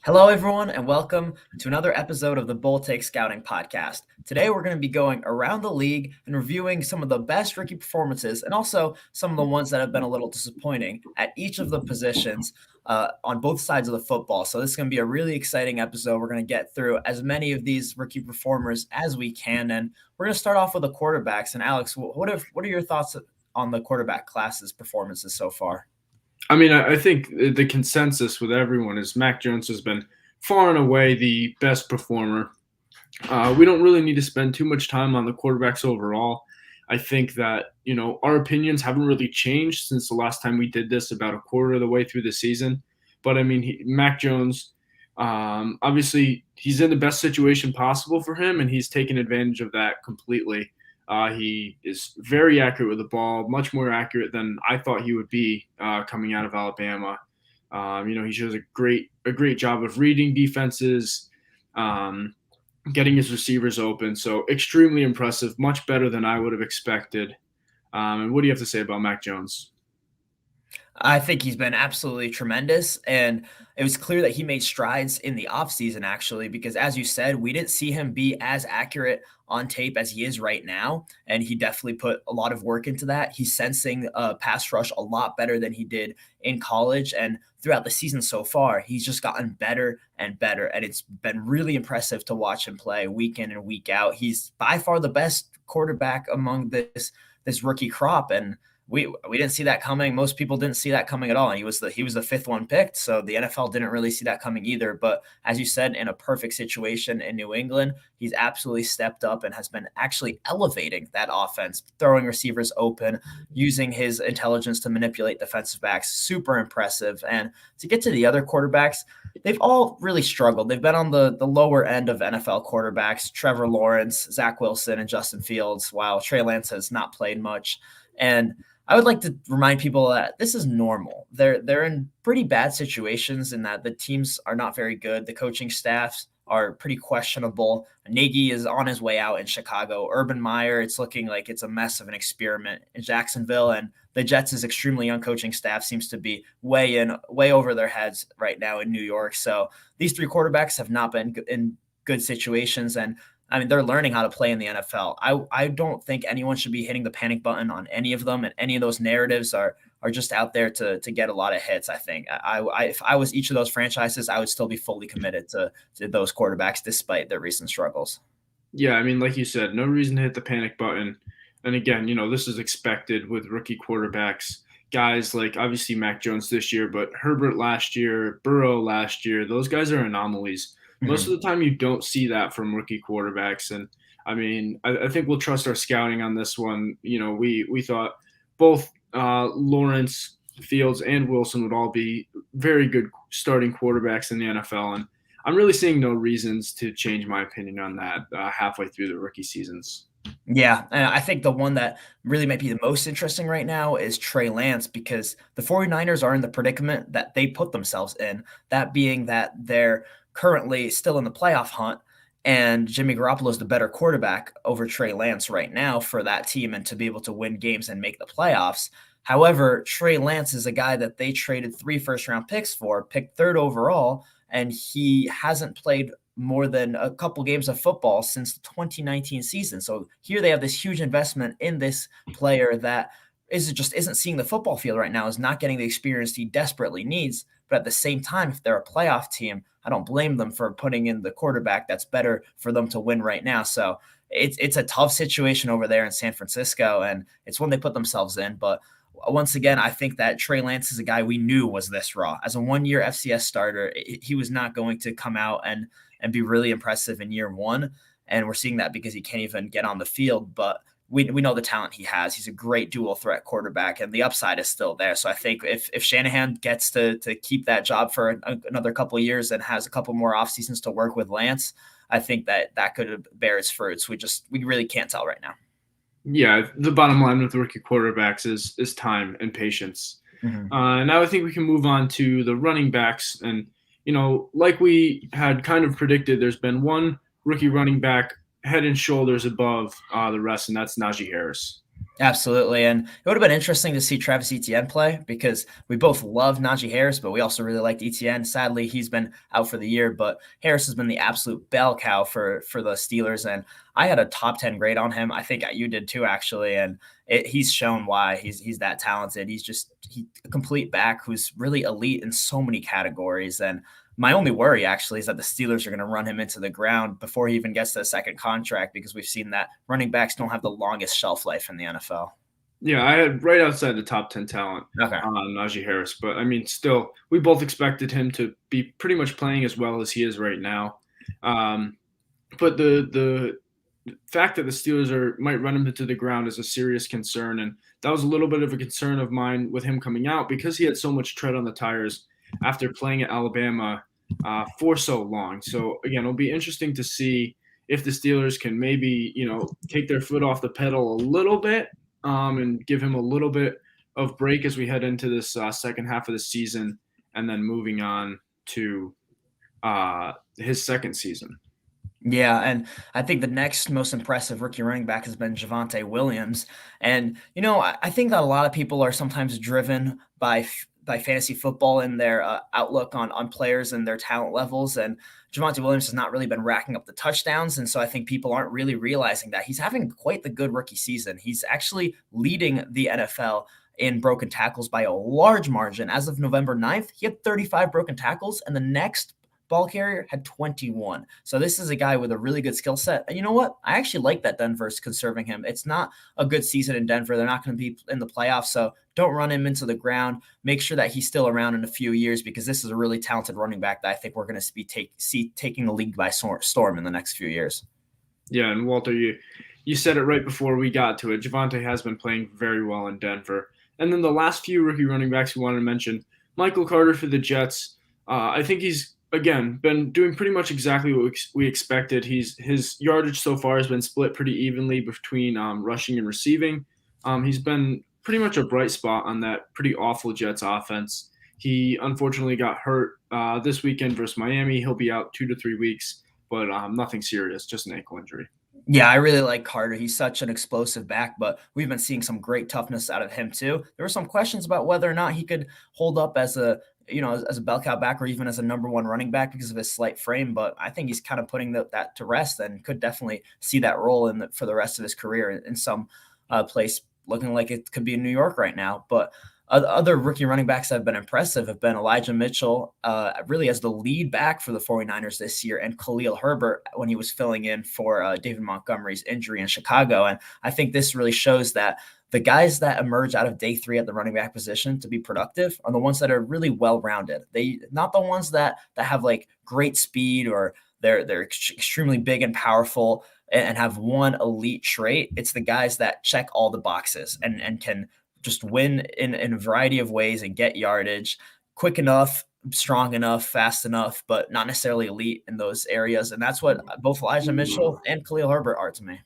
Hello, everyone, and welcome to another episode of the Bull Take Scouting Podcast. Today, we're going to be going around the league and reviewing some of the best rookie performances and also some of the ones that have been a little disappointing at each of the positions on both sides of the football. So, this is going to be a really exciting episode. We're going to get through as many of these rookie performers as we can, and we're going to start off with the quarterbacks. And Alex, what are your thoughts on the quarterback class's performances so far? I think the consensus with everyone is Mac Jones has been far and away the best performer. We don't really need to spend too much time on the quarterbacks overall. I think that, our opinions haven't really changed since the last time we did this about a quarter of the way through the season. But Mac Jones, obviously, he's in the best situation possible for him, and he's taken advantage of that completely. He is very accurate with the ball, much more accurate than I thought he would be coming out of Alabama. He shows a great job of reading defenses, getting his receivers open. So extremely impressive, much better than I would have expected. And what do you have to say about Mac Jones? I think he's been absolutely tremendous. And it was clear that he made strides in the offseason, actually, because as you said, we didn't see him be as accurate on tape as he is right now. And he definitely put a lot of work into that. He's sensing pass rush a lot better than he did in college. And throughout the season so far, he's just gotten better and better. And it's been really impressive to watch him play week in and week out. He's by far the best quarterback among this rookie crop. And we didn't see that coming. Most people didn't see that coming at all. And he was the fifth one picked. So the NFL didn't really see that coming either. But as you said, in a perfect situation in New England, he's absolutely stepped up and has been actually elevating that offense, throwing receivers open, using his intelligence to manipulate defensive backs. Super impressive. And to get to the other quarterbacks, they've all really struggled. They've been on the lower end of NFL quarterbacks: Trevor Lawrence, Zach Wilson, and Justin Fields, while Trey Lance has not played much. And I would like to remind people that this is normal. They're in pretty bad situations in that the teams are not very good. The coaching staffs are pretty questionable. Nagy is on his way out in Chicago. Urban Meyer, it's looking like it's a mess of an experiment in Jacksonville. And the Jets' extremely young coaching staff seems to be way over their heads right now in New York. So these three quarterbacks have not been in good situations. And they're learning how to play in the NFL. I don't think anyone should be hitting the panic button on any of them, and any of those narratives are just out there to get a lot of hits. I think if I was each of those franchises, I would still be fully committed to those quarterbacks despite their recent struggles. Yeah, like you said, no reason to hit the panic button. And again, this is expected with rookie quarterbacks. Guys like obviously Mac Jones this year, but Herbert last year, Burrow last year, those guys are anomalies. Most of the time, you don't see that from rookie quarterbacks. And I think we'll trust our scouting on this one. We thought both Lawrence, Fields, and Wilson would all be very good starting quarterbacks in the NFL. And I'm really seeing no reasons to change my opinion on that halfway through the rookie seasons. Yeah, and I think the one that really might be the most interesting right now is Trey Lance, because the 49ers are in the predicament that they put themselves in, that being that they're currently still in the playoff hunt, and Jimmy Garoppolo is the better quarterback over Trey Lance right now for that team and to be able to win games and make the playoffs. However, Trey Lance is a guy that they traded 3 first-round picks for, picked third overall, and he hasn't played more than a couple games of football since the 2019 season. So here they have this huge investment in this player that isn't seeing the football field right now, is not getting the experience he desperately needs. But at the same time, if they're a playoff team, I don't blame them for putting in the quarterback that's better for them to win right now. So it's a tough situation over there in San Francisco, and it's one they put themselves in. But once again, I think that Trey Lance is a guy we knew was this raw. As a one-year FCS starter, he was not going to come out and be really impressive in year one. And we're seeing that because he can't even get on the field. But we know the talent he has. He's a great dual threat quarterback, and the upside is still there. So I think if Shanahan gets to keep that job for another couple of years and has a couple more off seasons to work with Lance, I think that could bear its fruits. We really can't tell right now. Yeah, the bottom line with rookie quarterbacks is time and patience. Now I think we can move on to the running backs. And, like we had kind of predicted, there's been one rookie running back head and shoulders above the rest, and that's Najee Harris. Absolutely, and it would have been interesting to see Travis Etienne play because we both love Najee Harris, but we also really liked Etienne. Sadly, he's been out for the year, but Harris has been the absolute bell cow for the Steelers, and I had a top 10 grade on him. I think you did too, actually, and he's shown why he's that talented. He's a complete back who's really elite in so many categories, and my only worry actually is that the Steelers are going to run him into the ground before he even gets to a second contract because we've seen that running backs don't have the longest shelf life in the NFL. Yeah, I had right outside the top 10 talent Okay. on Najee Harris, but I mean, still, we both expected him to be pretty much playing as well as he is right now. Um, but the fact that the Steelers might run him into the ground is a serious concern, and that was a little bit of a concern of mine with him coming out because he had so much tread on the tires after playing at Alabama for so long. So again, it'll be interesting to see if the Steelers can maybe take their foot off the pedal a little bit and give him a little bit of break as we head into this second half of the season, and then moving on to his second season. Yeah, and I think the next most impressive rookie running back has been Javonte Williams. And I think that a lot of people are sometimes driven by fantasy football and their outlook on players and their talent levels. And Javonte Williams has not really been racking up the touchdowns, and so I think people aren't really realizing that he's having quite the good rookie season. He's actually leading the NFL in broken tackles by a large margin. As of November 9th, he had 35 broken tackles, and the next ball carrier had 21. So this is a guy with a really good skill set. And you know what? I actually like that Denver's conserving him. It's not a good season in Denver. They're not going to be in the playoffs. So don't run him into the ground. Make sure that he's still around in a few years because this is a really talented running back that I think we're going to see taking the league by storm in the next few years. Yeah, and Walter, you said it right before we got to it. Javonte has been playing very well in Denver. And then the last few rookie running backs we wanted to mention, Michael Carter for the Jets. I think he's, again, been doing pretty much exactly what we expected. His yardage so far has been split pretty evenly between rushing and receiving. He's been pretty much a bright spot on that pretty awful Jets offense. He unfortunately got hurt this weekend versus Miami. He'll be out 2 to 3 weeks, but nothing serious, just an ankle injury. Yeah, I really like Carter. He's such an explosive back, but we've been seeing some great toughness out of him too. There were some questions about whether or not he could hold up as a bell cow back or even as a number one running back because of his slight frame. But I think he's kind of putting that to rest and could definitely see that role for the rest of his career in some place, looking like it could be in New York right now. But other rookie running backs that have been impressive have been Elijah Mitchell, really as the lead back for the 49ers this year, and Khalil Herbert when he was filling in for David Montgomery's injury in Chicago. And I think this really shows that the guys that emerge out of day 3 at the running back position to be productive are the ones that are really well-rounded. They not the ones that have like great speed or they're extremely big and powerful and have one elite trait. It's the guys that check all the boxes and can just win in a variety of ways and get yardage quick enough, strong enough, fast enough, but not necessarily elite in those areas. And that's what both Elijah Mitchell and Khalil Herbert are to me.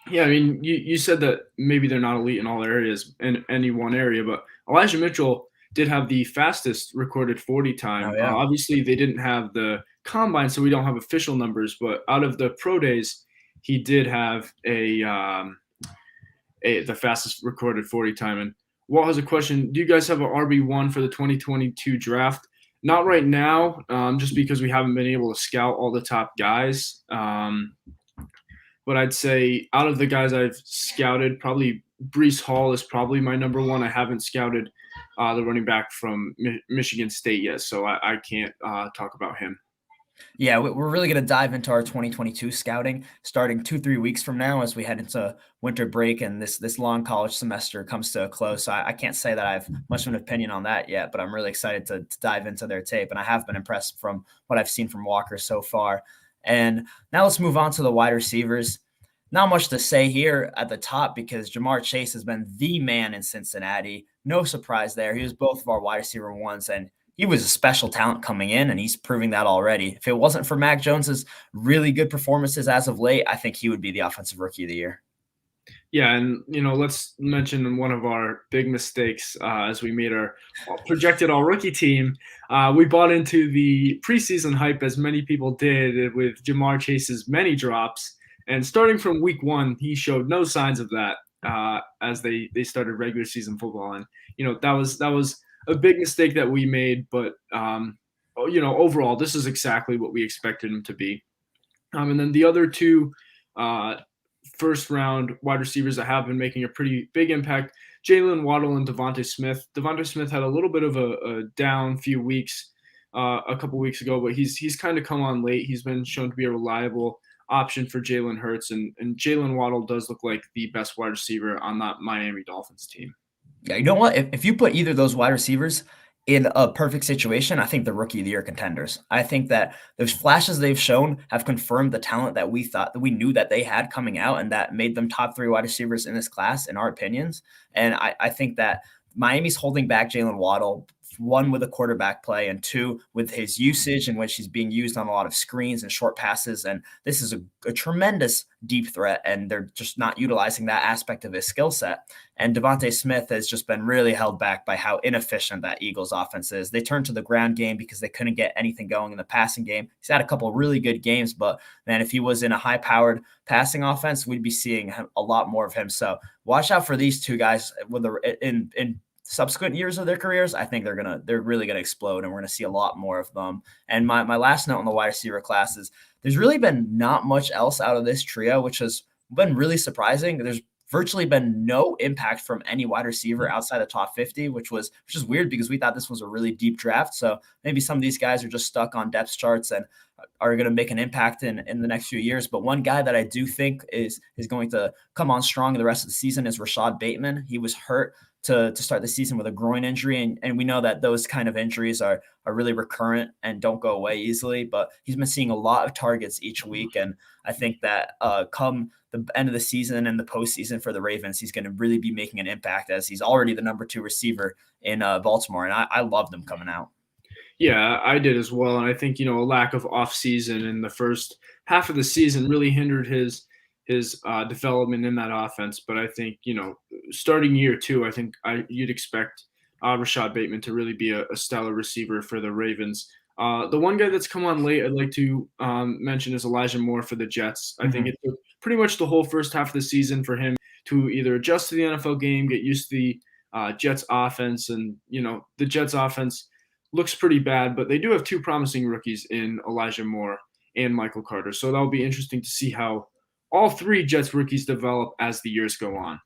Yeah, I mean, you said that maybe they're not elite in all areas in any one area, but Elijah Mitchell did have the fastest recorded 40 time. Oh, yeah. Obviously, they didn't have the combine, so we don't have official numbers, but out of the pro days, he did have the fastest recorded 40 time. And Walt has a question. Do you guys have an RB1 for the 2022 draft? Not right now, just because we haven't been able to scout all the top guys. But I'd say out of the guys I've scouted, probably Breece Hall is probably my number one. I haven't scouted the running back from Michigan State yet, so I can't talk about him. Yeah, we're really going to dive into our 2022 scouting starting 2-3 weeks from now as we head into winter break and this long college semester comes to a close. So I can't say that I have much of an opinion on that yet, but I'm really excited to dive into their tape. And I have been impressed from what I've seen from Walker so far. And now let's move on to the wide receivers. Not much to say here at the top because Jamar Chase has been the man in Cincinnati. No surprise there. He was both of our wide receiver ones, and he was a special talent coming in, and he's proving that already. If it wasn't for Mac Jones's really good performances as of late, I think he would be the offensive rookie of the year. Yeah, and let's mention one of our big mistakes as we made our projected all-rookie team. We bought into the preseason hype, as many people did, with Jamar Chase's many drops. And starting from week 1, he showed no signs of that. as they started regular season football, and that was a big mistake that we made. But overall, this is exactly what we expected him to be. And then the other two uh, first round wide receivers that have been making a pretty big impact, Jalen Waddle and Devontae Smith. Devontae Smith had a little bit of a down few weeks a couple weeks ago, but he's kind of come on late. He's been shown to be a reliable option for Jalen Hurts, and Jalen Waddle does look like the best wide receiver on that Miami Dolphins team. Yeah, you know what? If you put either of those wide receivers in a perfect situation, I think the rookie of the year contenders. I think that those flashes they've shown have confirmed the talent that we thought that we knew that they had coming out and that made them top three wide receivers in this class, in our opinions. And I think that Miami's holding back Jalen Waddle, one with a quarterback play, and two with his usage in which he's being used on a lot of screens and short passes. And this is a tremendous deep threat, and they're just not utilizing that aspect of his skill set. And Devontae Smith has just been really held back by how inefficient that Eagles offense is. They turned to the ground game because they couldn't get anything going in the passing game. He's had a couple of really good games, but man, if he was in a high-powered passing offense, we'd be seeing a lot more of him. So watch out for these two guys in subsequent years of their careers. I think they're really gonna explode, and we're gonna see a lot more of them. And my last note on the wide receiver class is there's really been not much else out of this trio, which has been really surprising. There's virtually been no impact from any wide receiver outside the top 50, which is weird because we thought this was a really deep draft. So maybe some of these guys are just stuck on depth charts and are going to make an impact in the next few years. But one guy that I do think is going to come on strong in the rest of the season is Rashad Bateman. He was hurt to start the season with a groin injury. And we know that those kind of injuries are really recurrent and don't go away easily, but he's been seeing a lot of targets each week. And I think that come the end of the season and the postseason for the Ravens, he's going to really be making an impact as he's already the number 2 receiver in Baltimore. And I loved him coming out. Yeah, I did as well. And I think, a lack of offseason in the first half of the season really hindered his development in that offense. But I think, starting year two, I think you'd expect Rashad Bateman to really be a stellar receiver for the Ravens. The one guy that's come on late I'd like to mention is Elijah Moore for the Jets. I think it took pretty much the whole first half of the season for him to either adjust to the NFL game, get used to the Jets offense. And, the Jets offense looks pretty bad, but they do have two promising rookies in Elijah Moore and Michael Carter. So that'll be interesting to see how all three Jets rookies develop as the years go on.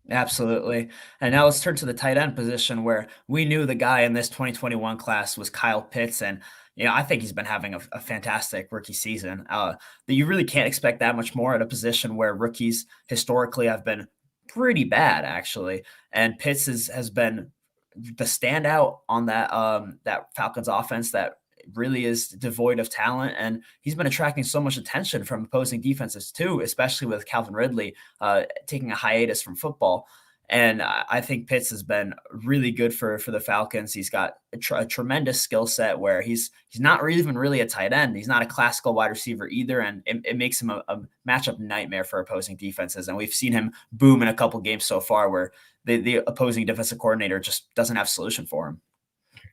Absolutely. And now let's turn to the tight end position where we knew the guy in this 2021 class was Kyle Pitts. And, I think he's been having a fantastic rookie season. That you really can't expect that much more at a position where rookies historically have been pretty bad, actually. And Pitts has been the standout on that Falcons offense that really is devoid of talent, and he's been attracting so much attention from opposing defenses too, especially with Calvin Ridley taking a hiatus from football. And I think Pitts has been really good for the Falcons. He's got a tremendous skill set where he's not even really a tight end. He's not a classical wide receiver either, and it makes him a matchup nightmare for opposing defenses. And we've seen him boom in a couple games so far where the opposing defensive coordinator just doesn't have a solution for him.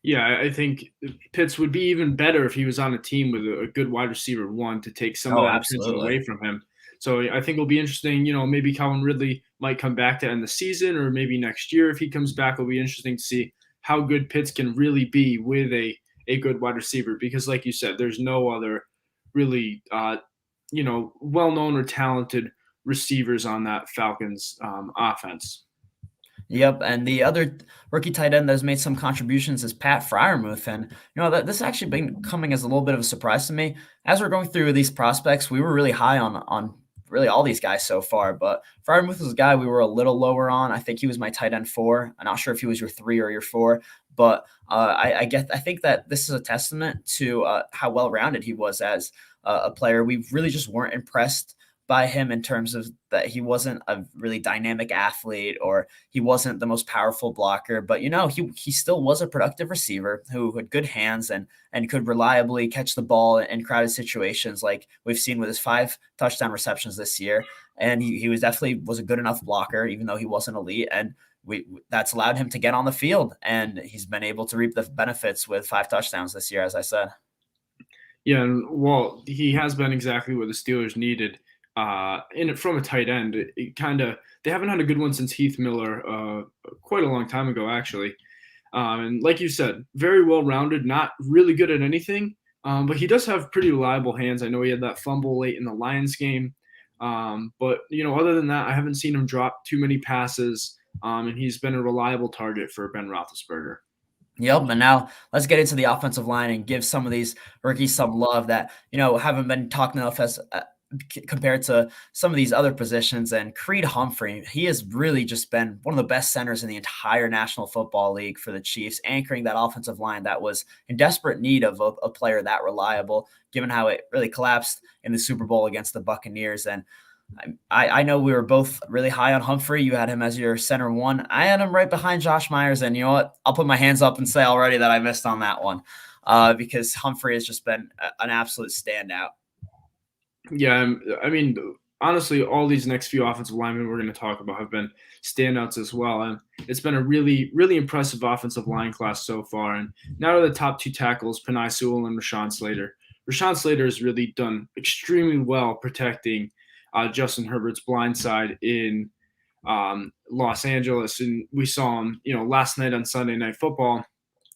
Yeah, I think Pitts would be even better if he was on a team with a good wide receiver one to take some of Oh, that attention absolutely. away from him. So I think it'll be interesting. Maybe Calvin Ridley might come back to end the season, or maybe next year if he comes back, it'll be interesting to see how good Pitts can really be with a good wide receiver. Because, like you said, there's no other really well-known or talented receivers on that Falcons offense. Yep, and the other rookie tight end that's made some contributions is Pat Freiermuth, and that this actually been coming as a little bit of a surprise to me. As we're going through these prospects, we were really high on really all these guys so far, but Freiermuth was a guy we were a little lower on. I think he was my tight end 4. I'm not sure if he was your 3 or your 4, but I think that this is a testament to how well-rounded he was as a player. We really just weren't impressed by him in terms of that he wasn't a really dynamic athlete or he wasn't the most powerful blocker, but he still was a productive receiver who had good hands and could reliably catch the ball in crowded situations like we've seen with his 5 touchdown receptions this year. And he was a good enough blocker, even though he wasn't elite. And that's allowed him to get on the field, and he's been able to reap the benefits with 5 touchdowns this year, as I said. Yeah, and he has been exactly what the Steelers needed in it from a tight end. It kind of they haven't had a good one since Heath Miller, quite a long time ago actually. And like you said, very well rounded, not really good at anything, but he does have pretty reliable hands. I know he had that fumble late in the Lions game, but other than that, I haven't seen him drop too many passes, and he's been a reliable target for Ben Roethlisberger. Yep, and now let's get into the offensive line and give some of these rookies some love that, haven't been talked enough as compared to some of these other positions. And Creed Humphrey, he has really just been one of the best centers in the entire National Football League for the Chiefs, anchoring that offensive line that was in desperate need of a player that reliable, given how it really collapsed in the Super Bowl against the Buccaneers. And I know we were both really high on Humphrey. You had him as your center one. I had him right behind Josh Myers. And you know what? I'll put my hands up and say already that I missed on that one because Humphrey has just been an absolute standout. Yeah, I mean, honestly, all these next few offensive linemen we're going to talk about have been standouts as well, and it's been a really, really impressive offensive line class so far. And now to the top two tackles, Penei Sewell and Rashawn Slater. Rashawn Slater has really done extremely well protecting Justin Herbert's blind side in Los Angeles, and we saw him, last night on Sunday Night Football.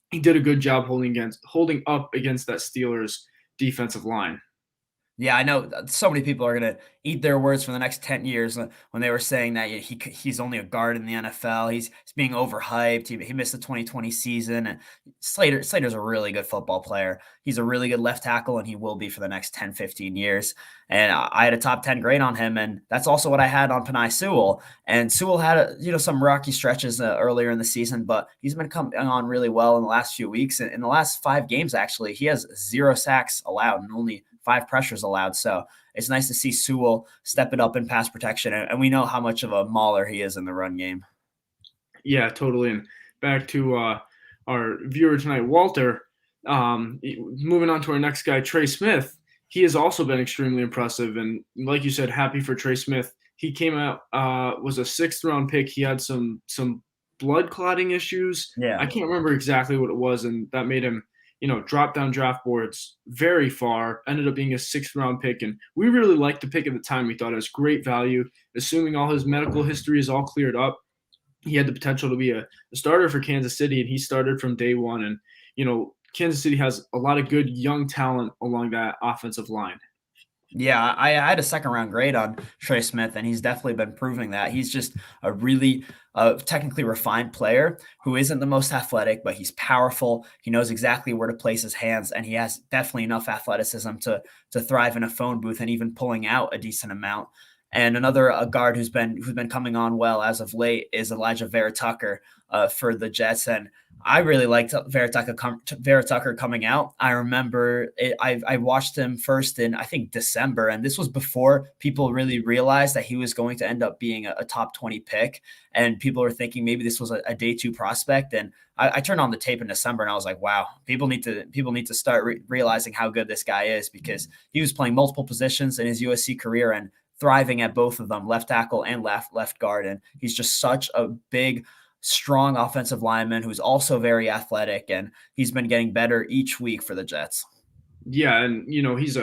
He did a good job holding up against that Steelers defensive line. Yeah, I know so many people are going to eat their words for the next 10 years when they were saying that he's only a guard in the NFL. He's being overhyped. He missed the 2020 season. And Slater's a really good football player. He's a really good left tackle, and he will be for the next 10, 15 years. And I had a top 10 grade on him, and that's also what I had on Penei Sewell. And Sewell had some rocky stretches earlier in the season, but he's been coming on really well in the last few weeks. In the last 5 games, actually, he has 0 sacks allowed and only 5 pressures allowed. So it's nice to see Sewell step it up in pass protection. And we know how much of a mauler he is in the run game. Yeah, totally. And back to our viewer tonight, Walter. Moving on to our next guy, Trey Smith. He has also been extremely impressive. And like you said, happy for Trey Smith. He came out, was a 6th round pick. He had some blood clotting issues. I Yeah. can't remember exactly what it was. And that made him dropped down draft boards very far, ended up being a 6th round pick. And we really liked the pick at the time. We thought it was great value, assuming all his medical history is all cleared up. He had the potential to be a starter for Kansas City, and he started from day one. And, Kansas City has a lot of good young talent along that offensive line. Yeah, I had a 2nd round grade on Trey Smith, and he's definitely been proving that. He's just a really technically refined player who isn't the most athletic, but he's powerful. He knows exactly where to place his hands, and he has definitely enough athleticism to thrive in a phone booth and even pulling out a decent amount. And another guard who's been coming on well as of late is Elijah Vera Tucker for the Jets, and I really liked Vera Tucker coming out. I remember I watched him first in, I think, December, and this was before people really realized that he was going to end up being a top 20 pick, and people were thinking maybe this was a day 2 prospect. And I turned on the tape in December, and I was like, wow, people need to start realizing how good this guy is, because he was playing multiple positions in his USC career and thriving at both of them, left tackle and left guard. And he's just such a big, strong offensive lineman who's also very athletic, and he's been getting better each week for the Jets. Yeah, and he's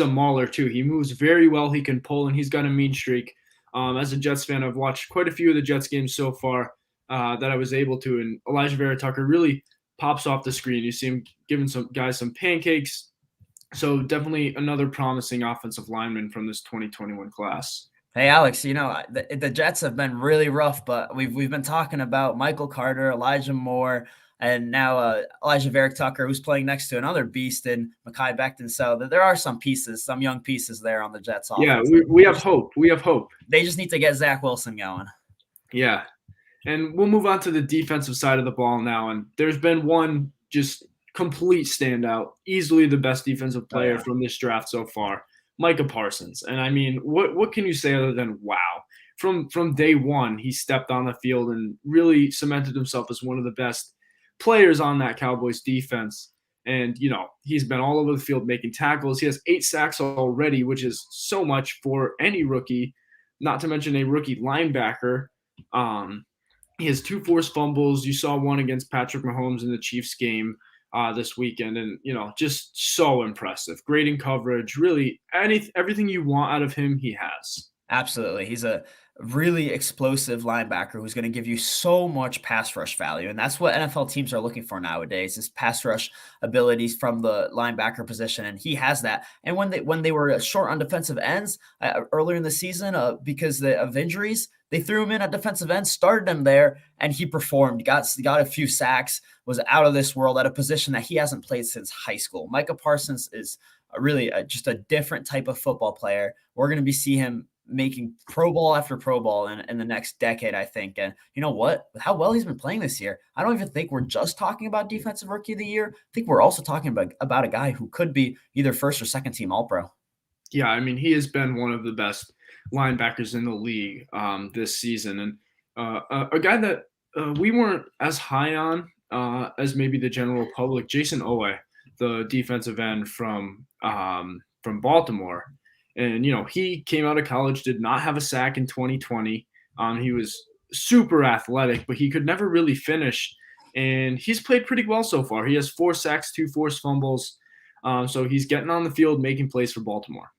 a mauler too. He moves very well. He can pull, and he's got a mean streak. As a Jets fan, I've watched quite a few of the Jets games so far that I was able to, and Elijah Vera Tucker really pops off the screen. You see him giving some guys some pancakes. So definitely another promising offensive lineman from this 2021 class. Hey, Alex, the Jets have been really rough, but we've been talking about Michael Carter, Elijah Moore, and now Elijah Vera Tucker, who's playing next to another beast in Mekhi Becton. So there are some young pieces there on the Jets Yeah, offense. we have hope. We have hope. They just need to get Zach Wilson going. Yeah. And we'll move on to the defensive side of the ball now. And there's been one just complete standout, easily the best defensive player from this draft so far, Micah Parsons. And I mean, what can you say other than wow? From day one, he stepped on the field and really cemented himself as one of the best players on that Cowboys defense. And, he's been all over the field making tackles. He has 8 sacks already, which is so much for any rookie, not to mention a rookie linebacker. He has 2 forced fumbles. You saw one against Patrick Mahomes in the Chiefs game. this weekend, and just so impressive. Great in coverage, really everything you want out of him, he has. Absolutely. He's a really explosive linebacker who's going to give you so much pass rush value. And that's what NFL teams are looking for nowadays is pass rush abilities from the linebacker position. And he has that. And when they were short on defensive ends earlier in the season because of injuries, they threw him in at defensive end, started him there, and he performed, got a few sacks, was out of this world at a position that he hasn't played since high school. Micah Parsons is just a different type of football player. We're going to be see him making Pro Bowl after Pro Bowl in the next decade, I think. And you know what? With how well he's been playing this year, I don't even think we're just talking about Defensive Rookie of the Year. I think we're also talking about a guy who could be either first or second team All Pro. Yeah, I mean, he has been one of the best linebackers in the league this season, and a guy that we weren't as high on as maybe the general public, Jason Owe, the defensive end from Baltimore. And he came out of college, did not have a sack in 2020. He was super athletic, but he could never really finish. And he's played pretty well so far. He has 4 sacks, 2 forced fumbles. So he's getting on the field, making plays for Baltimore.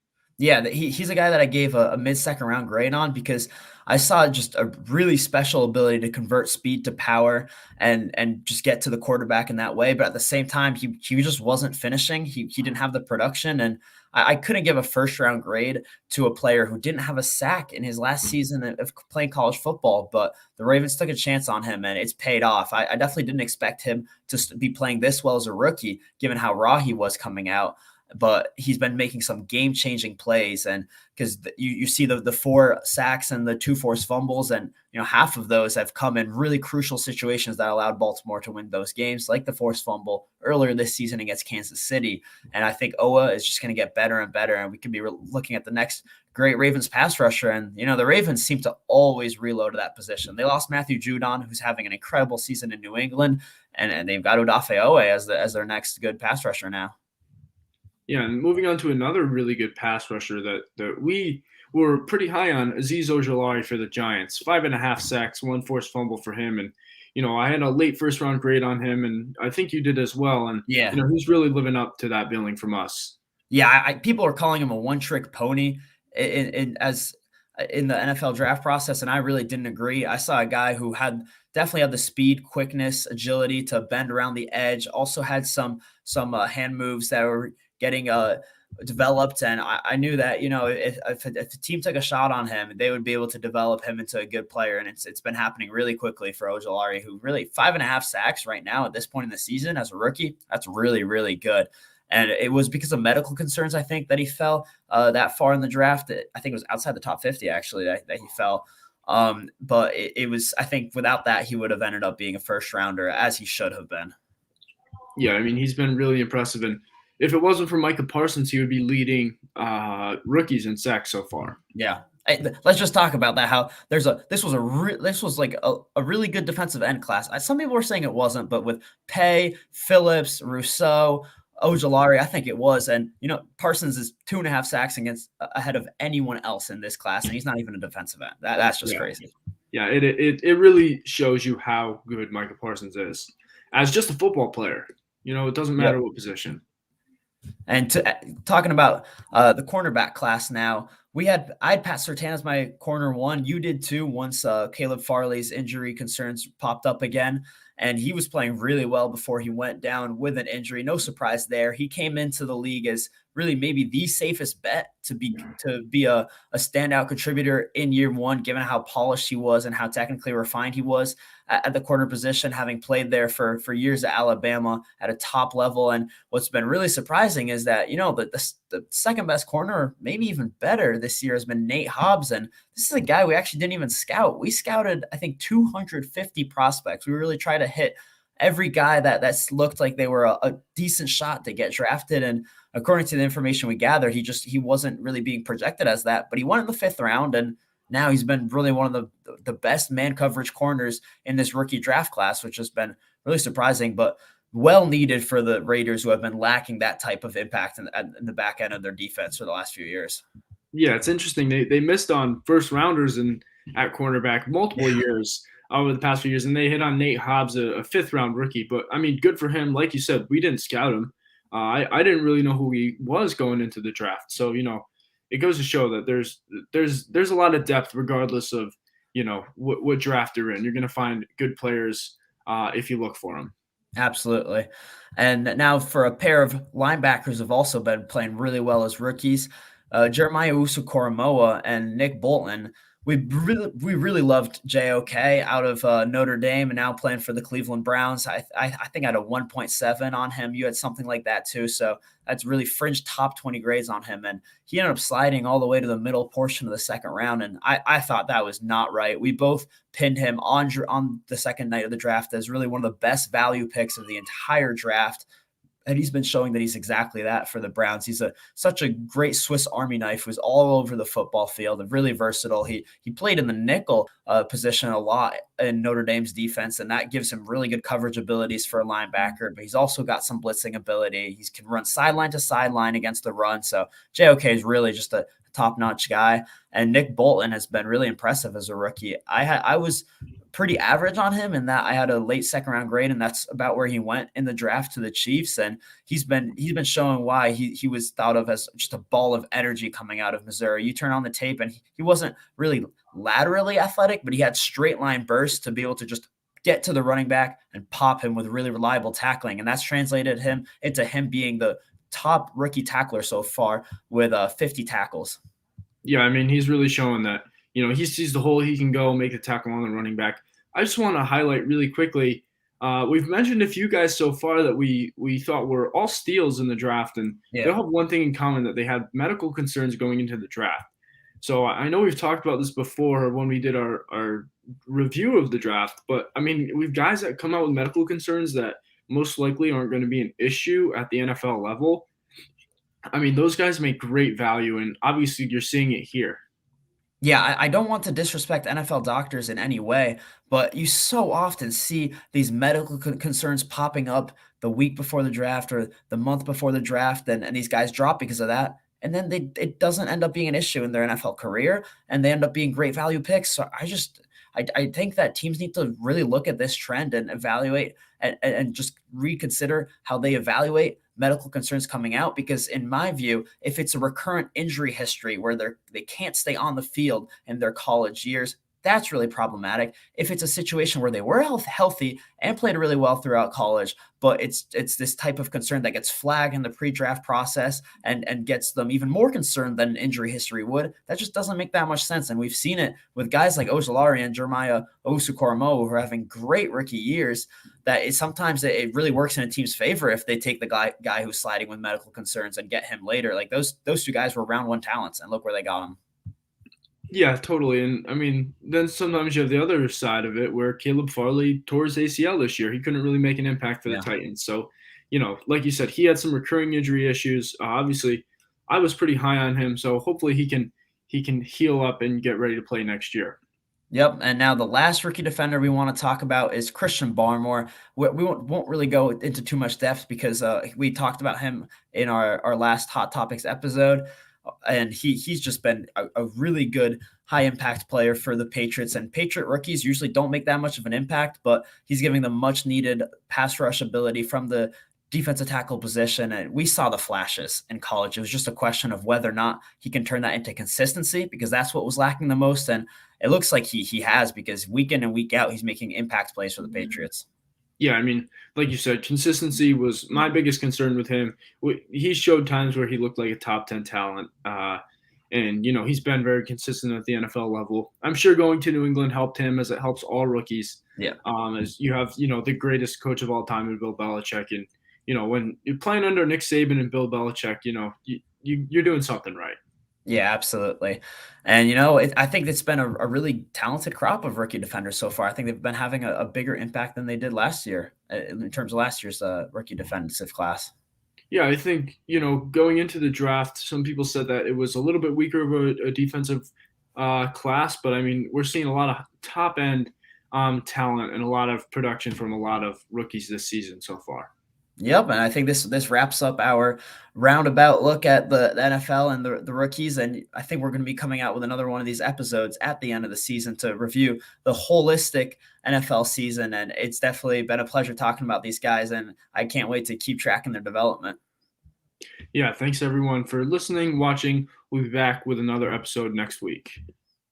Yeah, he's a guy that I gave a mid-second round grade on because I saw just a really special ability to convert speed to power and just get to the quarterback in that way. But at the same time, he just wasn't finishing. He didn't have the production, and I couldn't give a first round grade to a player who didn't have a sack in his last season of playing college football. But the Ravens took a chance on him, and it's paid off. I definitely didn't expect him to be playing this well as a rookie, given how raw he was coming out, but he's been making some game-changing plays. And because you see the 4 sacks and the 2 forced fumbles, and half of those have come in really crucial situations that allowed Baltimore to win those games, like the forced fumble earlier this season against Kansas City. And I think Owa is just going to get better and better, and we could be looking at the next great Ravens pass rusher. And the Ravens seem to always reload to that position. They lost Matthew Judon, who's having an incredible season in New England, and they've got Odafe Owe as their next good pass rusher now. Yeah, and moving on to another really good pass rusher that we were pretty high on, Azeez Ojulari for the Giants. 5.5 sacks, 1 forced fumble for him. And, I had a late first round grade on him, and I think you did as well. And, Yeah. He's really living up to that billing from us. Yeah, people are calling him a one-trick pony in the NFL draft process, and I really didn't agree. I saw a guy who definitely had the speed, quickness, agility to bend around the edge. Also had some hand moves that were getting developed, and I knew that if a team took a shot on him, they would be able to develop him into a good player, and it's been happening really quickly for Ojulari, who really 5.5 sacks right now at this point in the season as a rookie. That's really, really good. And it was because of medical concerns, I think, that he fell that far in the draft. I think it was outside the top 50, actually, that he fell. But it was, I think, without that, he would have ended up being a first rounder, as he should have been. Yeah, I mean, he's been really impressive. And if it wasn't for Micah Parsons, he would be leading rookies in sacks so far. Yeah. Let's just talk about that. How this was like a really good defensive end class. Some people were saying it wasn't, but with Pay, Phillips, Rousseau, Ojulari, I think it was. And Parsons is 2.5 sacks ahead of anyone else in this class, and he's not even a defensive end. That's just crazy. Yeah, it really shows you how good Micah Parsons is as just a football player. It doesn't matter what position. And talking about the cornerback class now, I had Pat Surtain as my corner 1. You did too once Caleb Farley's injury concerns popped up again. And he was playing really well before he went down with an injury. No surprise there. He came into the league as really maybe the safest bet to be a standout contributor in year 1, given how polished he was and how technically refined he was at the corner position, having played there for years at Alabama at a top level. And what's been really surprising is that, the second best corner, maybe even better this year, has been Nate Hobbs. And this is a guy we actually didn't even scout. We scouted, I think, 250 prospects. We really tried to hit every guy that's looked like they were a decent shot to get drafted. And according to the information we gathered, he wasn't really being projected as that, but he went in the 5th round, and now he's been really one of the best man coverage corners in this rookie draft class, which has been really surprising, but well needed for the Raiders, who have been lacking that type of impact in the back end of their defense for the last few years. Yeah, it's interesting. They missed on first rounders at cornerback multiple years. over the past few years, and they hit on Nate Hobbs, a fifth round rookie. But I mean, good for him. Like you said, we didn't scout him. I didn't really know who he was going into the draft. So it goes to show that there's a lot of depth regardless of what draft you're in. You're going to find good players if you look for them. Absolutely. And now for a pair of linebackers who've also been playing really well as rookies, Jeremiah Usu-Koromoa and Nick Bolton. We really loved JOK out of Notre Dame and now playing for the Cleveland Browns. I think I had a 1.7 on him. You had something like that too. So that's really fringe top 20 grades on him. And he ended up sliding all the way to the middle portion of the second round. And I thought that was not right. We both pinned him on the second night of the draft as really one of the best value picks of the entire draft. And he's been showing that he's exactly that for the Browns. He's such a great Swiss Army knife who's all over the football field and really versatile. He played in the nickel position a lot in Notre Dame's defense, and that gives him really good coverage abilities for a linebacker. But he's also got some blitzing ability. He can run sideline to sideline against the run. So JOK is really just a top-notch guy. And Nick Bolton has been really impressive as a rookie. I was pretty average on him in that I had a late second round grade, and that's about where he went in the draft to the Chiefs. And he's been showing why he was thought of as just a ball of energy coming out of Missouri. You turn on the tape and he wasn't really laterally athletic, but he had straight line bursts to be able to just get to the running back and pop him with really reliable tackling. And that's translated him into him being the top rookie tackler so far with 50 tackles. Yeah, I mean, he's really showing that, he sees the hole, he can go make the tackle on the running back. I just want to highlight really quickly, we've mentioned a few guys so far that we thought were all steals in the draft, and they all have one thing in common, that they had medical concerns going into the draft. So I know we've talked about this before when we did our review of the draft, but I mean, we've guys that come out with medical concerns that most likely aren't going to be an issue at the NFL level. I mean, those guys make great value, and obviously you're seeing it here. Yeah, I don't want to disrespect NFL doctors in any way, but you so often see these medical concerns popping up the week before the draft or the month before the draft, and these guys drop because of that. And then it doesn't end up being an issue in their NFL career, and they end up being great value picks. So I think that teams need to really look at this trend and evaluate and just reconsider how they evaluate medical concerns coming out, because in my view, if it's a recurrent injury history where they can't stay on the field in their college years, that's really problematic. If it's a situation where they were healthy and played really well throughout college, but it's this type of concern that gets flagged in the pre-draft process and gets them even more concerned than injury history would, that just doesn't make that much sense. And we've seen it with guys like Ojulari and Jeremiah Owusu-Koramoah, who are having great rookie years, that sometimes it really works in a team's favor if they take the guy who's sliding with medical concerns and get him later. Like those two guys were round one talents, and look where they got them. Yeah, totally. And I mean, then sometimes you have the other side of it where Caleb Farley tore his ACL this year. He couldn't really make an impact for the Yeah. Titans. So, like you said, he had some recurring injury issues. Obviously, I was pretty high on him. So hopefully he can heal up and get ready to play next year. Yep. And now the last rookie defender we want to talk about is Christian Barmore. We won't really go into too much depth because we talked about him in our last Hot Topics episode. And he's just been a really good high impact player for the Patriots, and Patriot rookies usually don't make that much of an impact, but he's giving them much needed pass rush ability from the defensive tackle position. And we saw the flashes in college. It was just a question of whether or not he can turn that into consistency, because that's what was lacking the most. And it looks like he has, because week in and week out, he's making impact plays for the Patriots. Yeah, I mean, like you said, consistency was my biggest concern with him. He showed times where he looked like a top 10 talent. And, he's been very consistent at the NFL level. I'm sure going to New England helped him, as it helps all rookies. Yeah. As you have, the greatest coach of all time in Bill Belichick. And, when you're playing under Nick Saban and Bill Belichick, you're doing something right. Yeah, absolutely. And, I think it's been a really talented crop of rookie defenders so far. I think they've been having a bigger impact than they did last year in terms of last year's rookie defensive class. Yeah, I think, going into the draft, some people said that it was a little bit weaker of a defensive class, but I mean, we're seeing a lot of top end talent and a lot of production from a lot of rookies this season so far. Yep, and I think this wraps up our roundabout look at the NFL and the rookies, and I think we're going to be coming out with another one of these episodes at the end of the season to review the holistic NFL season. And it's definitely been a pleasure talking about these guys, and I can't wait to keep tracking their development. Yeah, thanks everyone for listening, watching. We'll be back with another episode next week.